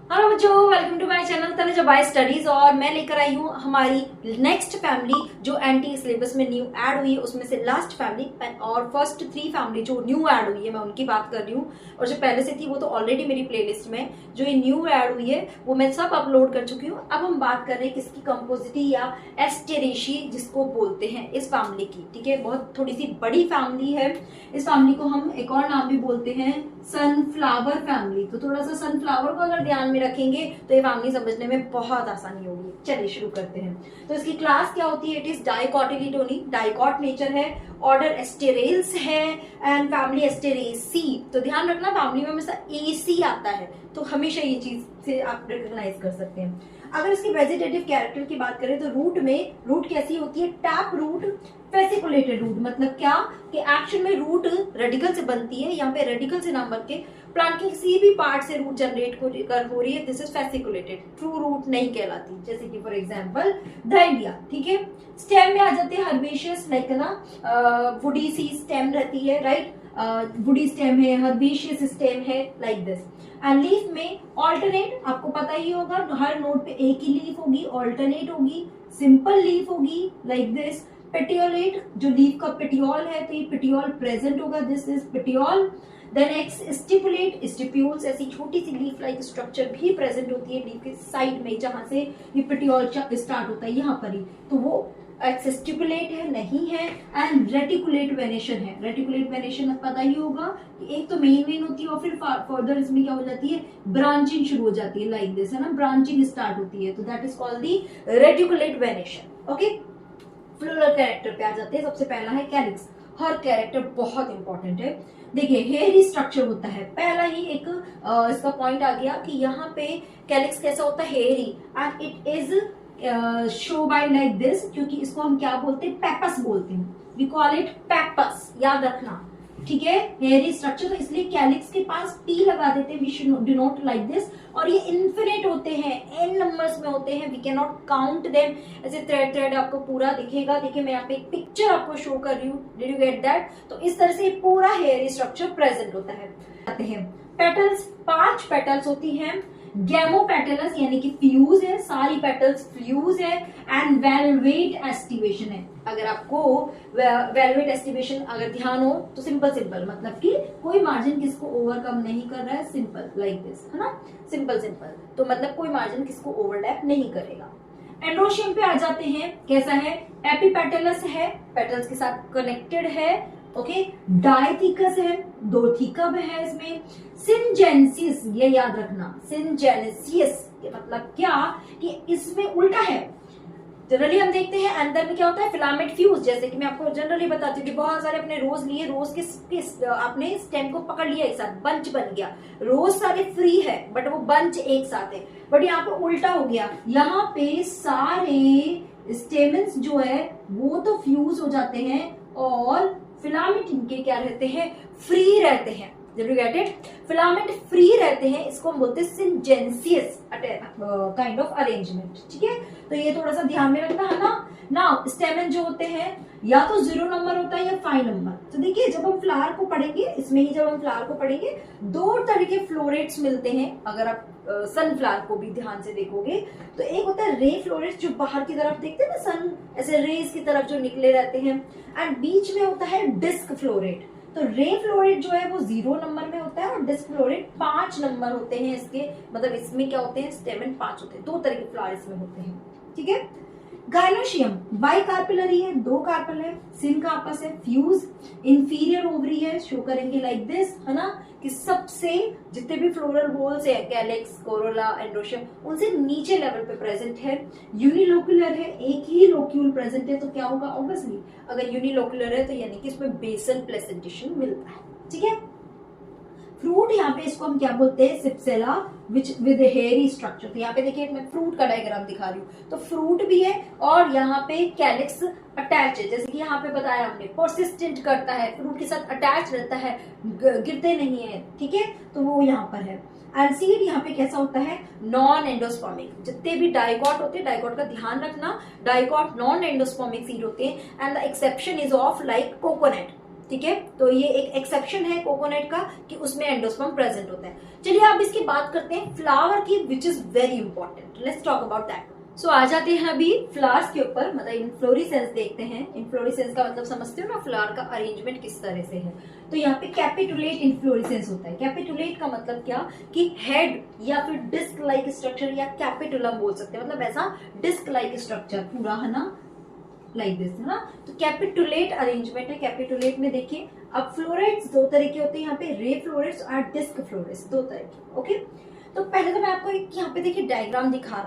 Hello बच्चों, welcome to my channel Tanuja by studies. और मैं लेकर आई हूँ हमारी नेक्स्ट फैमिली जो एनटी सिलेबस में न्यू ऐड हुई है, उसमें से लास्ट फैमिली और फर्स्ट 3 फैमिली जो न्यू ऐड हुई है मैं उनकी बात कर रही हूँ। और जो पहले से थी वो तो ऑलरेडी मेरी प्लेलिस्ट में, जो ये न्यू ऐड हुई है वो मैं सब अपलोड कर चुकी हूँ। अब हम बात कर रहे हैं किसकी, कंपोजिटी या एस्टेरेशी जिसको बोलते हैं इस फैमिली की। ठीक है, बहुत थोड़ी सी बड़ी फैमिली है। इस फैमिली को हम एक और नाम भी बोलते हैं सनफ्लावर फैमिली। तो थोड़ा सा सनफ्लावर को अगर ध्यान में रखेंगे तो ये फैमिली समझने में बहुत आसानी होगी। चलिए शुरू करते हैं। तो इसकी क्लास क्या होती है? इट इज डाइकोटिलीडोनी, डाइकॉट नेचर है, ऑर्डर एस्टेरेल्स है एंड फैमिली एस्टेरेसी। तो ध्यान रखना फैमिली में हमेशा एसी आता है, तो हमेशा ये चीज से आप रिकॉग्नाइज कर सकते हैं। अगर इसकी वेजिटेटिव कैरेक्टर की बात करें तो रूट कैसी होती है? Tap root, fasciculated root. मतलब क्या कि एक्शन में रूट रेडिकल से बनती है, यहाँ पे रेडिकल से नाम बन के प्लांट के किसी भी पार्ट से रूट जनरेट हो रही है, this is fasciculated. True root नहीं कहलाती, जैसे कि फॉर एग्जांपल डाइडिया। ठीक है, स्टेम में आ जाते हैं हर्बेशियस, लाइक ना वुडी सी स्टेम रहती है, राइट। वुडी स्टेम है, हर्बेशियस स्टेम है, लाइक दिस। एंड लीफ में ऑल्टरनेट, आपको पता ही होगा हर नोड पे एक ही लीफ होगी, ऑल्टरनेट होगी, सिंपल लीफ होगी, लाइक दिस। पेटियोलेट, जो लीफ का पेटियोल है तो ये पेटियोल प्रेजेंट होगा, this is petiole. Then exstipulate, stipules, ऐसी छोटी सी लीफ लाइक स्ट्रक्चर भी प्रेजेंट होती है लीफ के साइड में, जहां से ये पेटियोल स्टार्ट होता है यहाँ पर ही, तो वो एक्सस्टिपुलेट है, नहीं है। एंड रेटिकुलेट वेनेशन है। रेटिकुलेट वेनेशन पता ही होगा कि एक तो मेन वेन होती है और फिर फर्दर इसमें क्या हो जाती है, ब्रांचिंग शुरू हो जाती है, लाइक दिस, है ना, ब्रांचिंग स्टार्ट होती है, तो that is called the reticulate venation. Okay, floral character पे आ जाते हैं। सबसे पहला है कैलिक्स। हर कैरेक्टर बहुत इंपॉर्टेंट है। देखिए हेयरी स्ट्रक्चर होता है, पहला ही एक इसका पॉइंट आ गया कि यहाँ पे कैलिक्स कैसा होता है, hairy, and it is show by like this, क्योंकि इसको हम क्या बोलते हैं, पेपस बोलते हैं, वी कॉल इट पेपस, याद रखना। ठीक है, हेयरी स्ट्रक्चर, तो इसलिए कैलिक्स के पास पी लगा देते हैं, we should denote like this. और ये इन्फिनिट होते हैं, एन नंबर्स में होते हैं, we can not count them. ऐसे थ्रेड थ्रेड आपको पूरा दिखेगा। देखिए मैं यहाँ पे एक पिक्चर आपको शो कर रही हूँ, डिड यू गेट दैट? तो इस तरह से पूरा हेयरी स्ट्रक्चर प्रेजेंट होता है। आते हैं पेटल्स, 5 पेटल्स होती हैं। गैमोपेटलस यानी कि फ्यूज है, सारी पेटल्स फ्यूज है। एंड वेलवेट एस्टिवेशन है। अगर आपको वेलवेट एस्टिवेशन अगर ध्यान हो तो सिंपल मतलब कि कोई मार्जिन किसको ओवरकम नहीं कर रहा है, सिंपल लाइक दिस, है ना, सिंपल तो मतलब कोई मार्जिन किसको ओवरलैप नहीं करेगा। एंड्रोशियम पे आ जाते हैं, कैसा है? एपिपेटलस है, पेटल्स के साथ कनेक्टेड है। ओके, डायथिकस है, 2 थीकब है इसमें। सिंजेनेसिस, ये याद रखना, सिंजेनेसिस मतलब क्या कि इसमें उल्टा है। जनरली हम देखते हैं अंदर में क्या होता है, फिलामेंट फ्यूज, जैसे कि मैं आपको जनरली बताती हूँ कि बहुत सारे अपने रोज लिए, रोज के आपने स्टेम को पकड़ लिया एक साथ, बंच बन गया। रोज सारे फ्री है बट वो बंच एक साथ है, बट यहाँ पे उल्टा हो गया। यहाँ पे सारे स्टेमन्स जो है वो तो फ्यूज हो जाते हैं और फिलामेंट इनके क्या रहते हैं, फ्री रहते हैं। Did you get it? Filament free रहते हैं, इसको हम बोलते हैं सिंजेनेसियस काइंड ऑफ अरेंजमेंट। ठीक है, तो ये थोड़ा सा ध्यान में रखना है ना। स्टेमन जो होते हैं या तो 0 नंबर होता है या 5 नंबर। तो देखिए जब हम फ्लावर को पढ़ेंगे, इसमें ही जब हम फ्लावर को पढ़ेंगे 2 तरह के फ्लोरेट्स मिलते हैं। अगर आप सनफ्लावर को भी ध्यान से देखोगे तो एक होता है रे फ्लोरेट्स, जो बाहर की तरफ देखते हैं ना, सन ऐसे रेज की तरफ जो निकले रहते हैं, एंड बीच में होता है डिस्क फ्लोरेट। तो रे फ्लोरेट जो है वो 0 नंबर में होता है और डिस्क फ्लोरेट 5 नंबर होते हैं इसके, मतलब इसमें क्या होते हैं, स्टेमन 5 होते हैं। 2 तरह के फ्लावर इसमें होते हैं। ठीक है, गायनोशियम बाई कार्पेलरी है, 2 कार्पल है, सिन कार्पस है, फ्यूज, इंफीरियर ओवरी है, शो करेंगे लाइक दिस, है ना, कि सबसे जितने भी फ्लोरल वॉल्स है, कैलिक्स, कोरोला, एंड्रोशियम, उनसे नीचे लेवल पे प्रेजेंट है। यूनिलोक्यूलर है, एक ही लोक्यूल प्रेजेंट है, तो क्या होगा, ऑब्वियसली अगर यूनिलोक्यूलर है तो यानी कि इसमें बेसल प्लेसेंटेशन मिलता है। ठीक है, फ्रूट, यहाँ पे इसको हम क्या बोलते हैं, सिप्सेला विच विद हेयरी स्ट्रक्चर। तो यहाँ पे देखिए मैं फ्रूट का डायग्राम दिखा रही हूँ, तो फ्रूट भी है और यहाँ पे कैलिक्स अटैच है, जैसे कि यहाँ पे बताया हमने, परसिस्टेंट करता है, फ्रूट के साथ अटैच रहता है, गिरते नहीं है। ठीक है, तो वो यहाँ पर है। एंड सीड यहाँ पे कैसा होता है, नॉन एंडोस्पर्मिक। जितने भी डाइकॉट होते हैं, डाइकॉट का ध्यान रखना, डाइकॉट नॉन एंडोस्पर्मिक सीड होते हैं। And the exception is of like coconut, ठीक है, तो ये एक एक्सेप्शन है कोकोनट का कि उसमें एंडोस्पर्म प्रेजेंट होता है। चलिए अब इसकी बात करते हैं फ्लावर की, which is very important. Let's talk about that. So आ जाते हैं अभी फ्लावर्स के ऊपर, मतलब इनफ्लोरेसेंस देखते हैं। इनफ्लोरेसेंस का मतलब समझते हो ना, फ्लावर का अरेंजमेंट किस तरह से है। तो यहाँ पे कैपिटुलेट इनफ्लोरेसेंस होता है। कैपिटुलेट का मतलब क्या कि हेड या फिर डिस्क लाइक स्ट्रक्चर या कैपिटुलम बोल सकते हैं, मतलब ऐसा डिस्क लाइक स्ट्रक्चर पूरा है ना, लाइक दिस है ना। तो कैपिटुलेट अरेंजमेंट है। कैपिटुलेट में देखिए अब फ्लोरेट्स दो तरह के होते हैं यहाँ पे, रे फ्लोरेट्स और डिस्क फ्लोरेट्स, दो तरह के। ओके, तो पहले तो मैं आपको एक यहाँ पे देखिए डायग्राम दिखा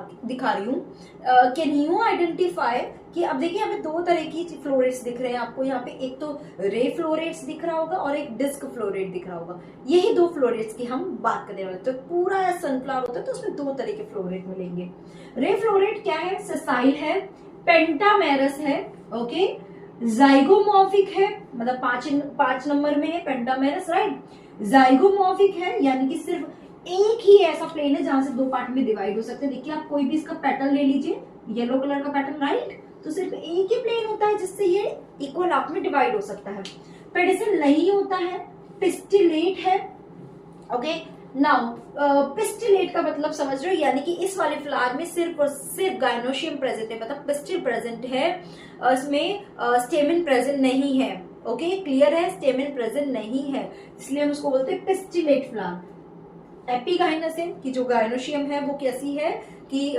रही हूँ। कैन यू आइडेंटिफाई कि अब देखिए यहाँ पे दो तरह की फ्लोरेट्स दिख रहे हैं आपको। यहाँ पे एक तो रे फ्लोरेट्स दिख रहा होगा और एक डिस्क फ्लोरेट दिख रहा होगा। यही दो फ्लोरेट्स की हम बात करने वाले। तो पूरा सनफ्लावर होता है तो उसमें दो तरह के फ्लोरेट मिलेंगे। रे फ्लोरेट क्या है, सेसाइल है, पेंटामेरस है, ओके, जाइगोमॉर्फिक है, मतलब पांच नंबर में है पेंटामेरस, राइट। जाइगोमॉर्फिक है यानी कि सिर्फ एक ही ऐसा प्लेन है जहां से दो पार्ट में डिवाइड हो सकते हैं। देखिए आप कोई भी इसका पैटर्न ले लीजिए, येलो कलर का पैटर्न, राइट, तो सिर्फ एक ही प्लेन होता है जिससे ये इक्वल हाफ में डिवाइड हो सकता है। पेडिसल नहीं होता है, पिस्टिलेट है, ओके। नाउ पिस्टिलेट का मतलब समझ रहे हो, यानी कि इस वाले फ्लावर में सिर्फ और सिर्फ गायनोशियम प्रेजेंट है, मतलब पिस्टिल प्रेजेंट है, इसमें स्टेमिन प्रेजेंट नहीं है। ओके, क्लियर है, स्टेमिन प्रेजेंट नहीं है, इसलिए हम उसको बोलते हैं पिस्टिलेट फ्लावर। एपिगाइनस है कि जो गायनोशियम है वो कैसी है कि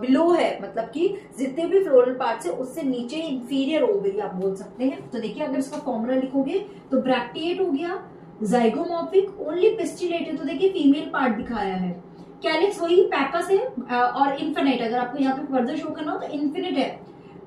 बिलो है, मतलब कि जितने भी फ्लोरल पार्ट्स है उससे नीचे इंफीरियर ओवरी आप बोल सकते हैं। तो देखिए अगर इसका फॉर्मूला लिखोगे तो ब्रैक्टिएट हो गया, जाइगोमॉर्फिक, ओनली पिस्टिलेट है तो देखिए फीमेल पार्ट दिखाया है। कैलिक्स वही पैकस है और इन्फिनिट, अगर आपको यहाँ पे फर्दर शो करना हो तो इन्फिनिट है।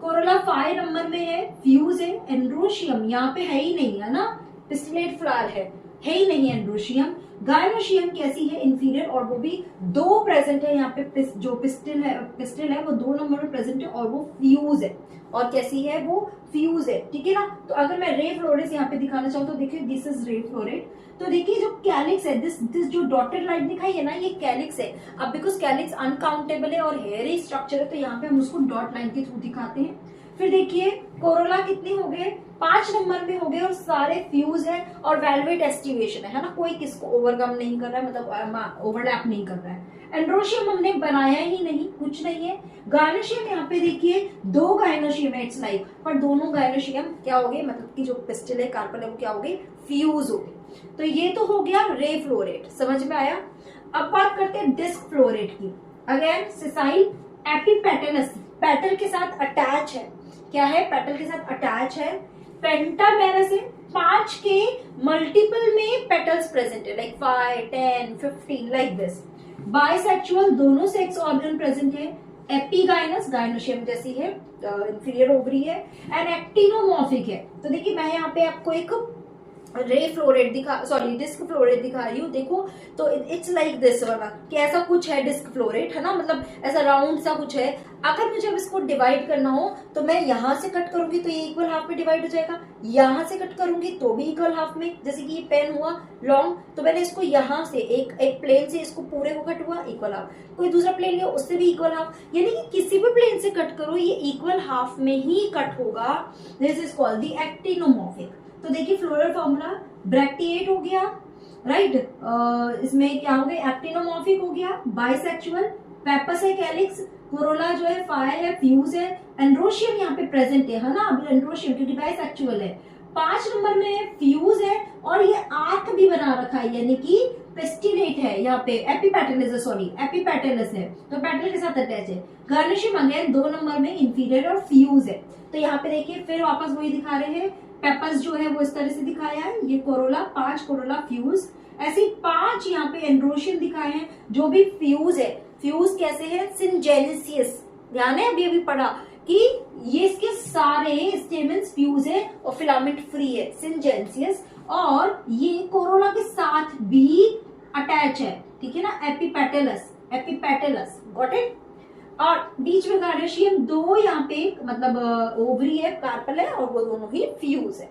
कोरोला 5 नंबर में है, फ्यूज है। एंड्रोशियम यहाँ पे है ही नहीं, है ना, पिस्टिलेट फ्लावर है ही नहीं एंड्रोशियम। गायनोशियम कैसी है, इंफीरियर, और वो भी दो प्रेजेंट है यहाँ पे। जो पिस्टिल है वो 2 नंबर में प्रेजेंट है और वो फ्यूज है। और कैसी है वो, फ्यूज है, ठीक है ना। तो अगर मैं रे फ्लोरेट्स यहाँ पे दिखाना चाहूँ तो देखिए दिस इज रे फ्लोरेट। तो देखिए जो कैलिक्स है, दिस जो डॉटेड लाइन दिखाई है ना, ये कैलिक्स है। अब बिकॉज कैलिक्स अनकाउंटेबल है और हेयरी स्ट्रक्चर है तो यहाँ पे हम उसको डॉट लाइन के थ्रू दिखाते हैं। फिर देखिए कोरोला कितने हो गए, 5 नंबर में हो गए और सारे फ्यूज है और वेलवेट एस्टिवेशन है ना, कोई किसको ओवरकम नहीं कर रहा है, मतलब ओवरलैप नहीं कर रहा है। एंड्रोशियम हमने बनाया ही नहीं, कुछ नहीं है। गायनोशियम यहाँ पे देखिए 2 गायनोशियम है, इट्स लाइक, पर दोनों गायनोशियम क्या हो गए, मतलब कि जो पिस्टिल है, कार्पल है, वो क्या हो गए, फ्यूज हो गए। तो ये तो हो गया रे फ्लोरेट, समझ में आया। अब बात करते हैं डिस्क फ्लोरेट की। अगेन सिसाइल, एपिपेटलस, पेटल के साथ अटैच है, क्या है, पेटल के साथ अटैच है। पेंटामेरस है, 5 के मल्टीपल में पेटल्स प्रेजेंट है, लाइक 5, 10, 15 लाइक दिस। बाइसेक्सुअल, दोनों सेक्स ऑर्गन प्रेजेंट है। एपिगाइनस, गायनोशियम जैसी है, इंफीरियर ओवरी है। एंड एक्टिनोमॉर्फिक है। तो देखिए मैं यहाँ पे आपको एक रे फ्लोरेट डिस्क फ्लोरेट दिखा रही हूँ, देखो तो इट्स लाइक दिस वाला, कैसा कुछ है डिस्क फ्लोरेट, है ना, मतलब ऐसा राउंड सा कुछ है। अगर मुझे अब इसको डिवाइड करना हो तो मैं यहाँ से कट करूंगी तो ये इक्वल हाफ में डिवाइड हो जाएगा, यहाँ से कट करूंगी तो भी इक्वल हाफ में। जैसे कि ये पेन हुआ लॉन्ग, तो मैंने इसको यहाँ से एक प्लेन से इसको पूरे को कट हुआ इक्वल हाफ, कोई दूसरा प्लेन लिया उससे भी इक्वल हाफ, यानी कि किसी भी प्लेन से कट करो ये इक्वल हाफ में ही कट होगा। This is called the actinomorphic. तो देखिए फ्लोरल फॉर्मूला, ब्रैक्टिएट हो गया, राइट, इसमें क्या हो गया, एक्टिनोमॉर्फिक हो गया, बाइसेक्सुअल, पेपस है कैलिक्स, कोरोला जो है फायर है, फ्यूज है, एंड्रोशियम यहाँ पे प्रेजेंट है ना, अब एंड्रोशियम क्योंकि बाइसेक्सुअल है। 5 नंबर में फ्यूज है और ये आर्क भी बना रखा है, यानी कि पेस्टिलेट है यहाँ पे, एपिपेटलस है, तो पेटल के साथ अटैच है। गार्निशियम अगेन 2 नंबर में इंफीरियर और फ्यूज है। तो यहाँ पे देखिए फिर वापस वही दिखा रहे हैं, पेपस जो है वो इस तरह से दिखाया है, ये कोरोला 5 कोरोला फ्यूज, ऐसे 5 यहाँ पे एंड्रोशियम दिखाए हैं जो भी फ्यूज है। फ्यूज कैसे है, सिंजेनेसियस, ध्यान है अभी पढ़ा कि ये इसके सारे स्टेमन्स फ्यूज है और फिलामेंट फ्री है, सिंजेनेसियस, और ये कोरोला के साथ भी अटैच है, ठीक है ना, एपिपेटलस, गॉट इट। और बीच में गार्निशियम 2 यहाँ पे मतलब ओवरी है, कार्पल है, और वो दोनों ही फ्यूज है।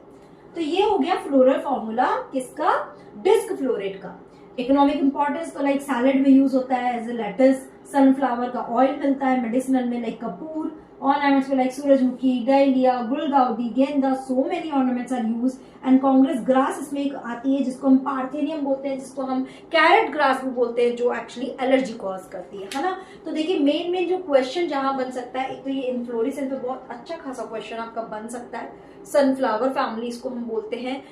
तो ये हो गया फ्लोरल फॉर्मूला किसका, डिस्क फ्लोरेट का। इकोनॉमिक इंपॉर्टेंस तो लाइक सैलेड में यूज होता है एज ए लेटस, सनफ्लावर का ऑयल मिलता है मेडिसिनल में like Kapoor, Ornaments were like सूरजमुखी, डायलिया, गुलदाउदी, गेंदा, so many ornaments are used. And Congress grass इसमें एक आती है जिसको हम पार्थेनियम बोलते हैं, जिसको हम कैरेट ग्रास भी बोलते हैं, जो एक्चुअली एलर्जी कॉज करती है ना। तो देखिए मेन जो क्वेश्चन जहां बन सकता है, एक तो ये इन्फ्लोरेसेंस पे बहुत अच्छा खासा क्वेश्चन आपका बन सकता है। सनफ्लावर फैमिली इसको हम बोलते हैं।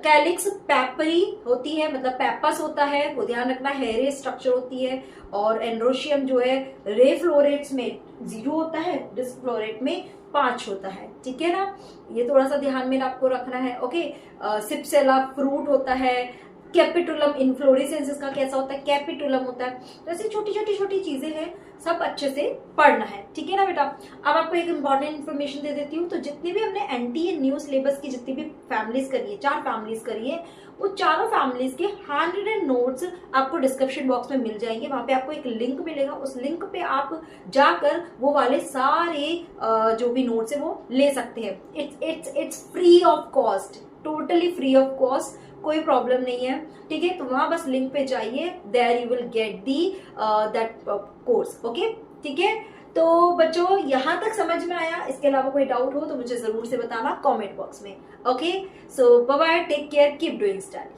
कैलिक्स पेपरी होती है, मतलब पेपस होता है, वो ध्यान रखना, हेरे स्ट्रक्चर होती है। और एंड्रोशियम जो है रे फ्लोरेट्स में 0 होता है, डिस्क फ्लोरेट में 5 होता है, ठीक है ना। ये थोड़ा सा ध्यान में आपको रखना है। ओके, सिप्सेला फ्रूट होता है। कैपिटुलम इन्फ्लोरेसेंस इसका कैसा होता है, कैपिटुलम होता है। तो ऐसी छोटी चीजें हैं, सब अच्छे से पढ़ना है, ठीक है ना बेटा। अब आपको एक इंपॉर्टेंट इन्फॉर्मेशन दे देती हूँ। तो जितनी भी हमने एंटी एंड न्यू सिलेबस की जितनी भी फैमिलीज करी है, 4 फैमिलीज करी है, वो चारों फैमिलीज के 100 नोट्स आपको डिस्क्रिप्शन बॉक्स में मिल जाएंगे। वहां पे आपको एक लिंक मिलेगा, उस लिंक पे आप जाकर वो वाले सारे जो भी नोट्स है वो ले सकते हैं। It's free of cost, totally free of cost, कोई प्रॉब्लम नहीं है, ठीक है। तो वहां बस लिंक पे जाइए, there you will get the that course, okay, ठीक है। तो बच्चों यहां तक समझ में आया? इसके अलावा कोई डाउट हो तो मुझे जरूर से बताना कमेंट बॉक्स में। Okay, so bye bye, take care, keep doing study.